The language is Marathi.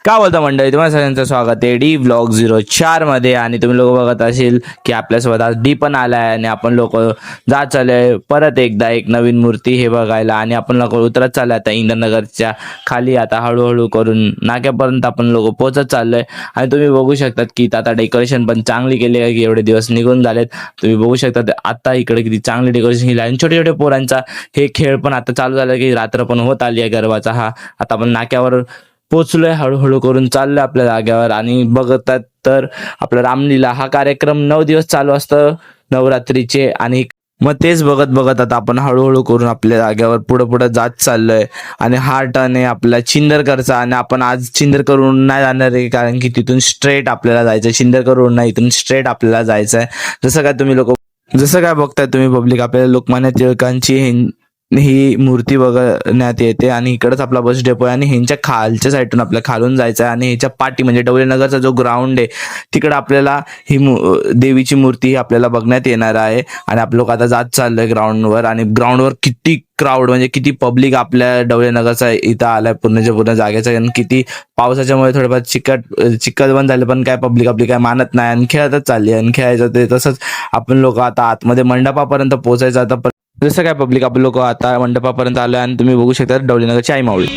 का बोलता मंडळी, तुम्हाला सगळ्यांचं स्वागत आहे डी व्लॉग 04 मध्ये. आणि तुम्ही लोक बघत असेल की आपल्यासोबत आज डी पण आला आहे आणि आपण लोक जात चाललोय परत एकदा एक नवीन मूर्ती हे बघायला. आणि आपण लोक उतरत चाललोय आता इंद्रनगरच्या खाली, आता हळूहळू करून नाक्यापर्यंत आपण लोक पोहोचत चाललोय. आणि तुम्ही बघू शकतात की आता डेकोरेशन पण चांगली केली आहे, की एवढे दिवस निघून झालेत. तुम्ही बघू शकता आता इकडे किती चांगली डेकोरेशन केली आणि छोटे छोटे पोरांचा हे खेळ पण आता चालू झाला, की रात्र पण होत आली आहे गरबाचा हा. आता आपण नाक्यावर पोचलोय, हळूहळू करून चाललोय आपल्या जागेवर. आणि बघतात तर आपला रामलीला हा कार्यक्रम 9 दिवस चालू असतं नवरात्रीचे. आणि मग तेच बघत बघत आता आपण हळूहळू करून आपल्या जागेवर पुढे पुढे जात चाललोय. आणि हा टर्न आहे आपला चिंदरकरचा. आणि आपण आज चिंदरकरवरून नाही जाणार आहे, कारण की तिथून स्ट्रेट आपल्याला जायचं आहे. चिंदरकरवरून नाही, इथून स्ट्रेट आपल्याला जायचं आहे. जसं काय बघताय तुम्ही पब्लिक, आपल्याला लोकमान्य टिळकांची ही मूर्ती बघण्यात येते. आणि इकडंच आपला बस डेपो आहे आणि ह्यांच्या खालच्या साईडून आपल्या खालून जायचं आहे. आणि ह्याच्या पाठी म्हणजे डवलेनगरचा जो ग्राउंड आहे तिकडं आपल्याला ही देवीची मूर्ती ही आपल्याला बघण्यात येणार आहे. आणि आपलं लोक आता जात चाललंय ग्राउंडवर. आणि ग्राउंडवर किती क्राऊड, म्हणजे किती पब्लिक आपल्या डवलेनगरचा इथं आलाय पूर्णच्या पूर्ण जागेचा. आणि किती पावसाच्यामुळे थोडंफार चिकट बंद झाले, पण काय पब्लिक आपली काय मानत नाही आणि खेळतच चालली. आणि खेळायचं ते तसंच आपण लोक आता आतमध्ये मंडपापर्यंत पोहोचायचं. आता जसं काय पब्लिक आपण लोक आता मंडपापर्यंत आलोय. आणि तुम्ही बघू शकता डवलेनगरची आई माऊली.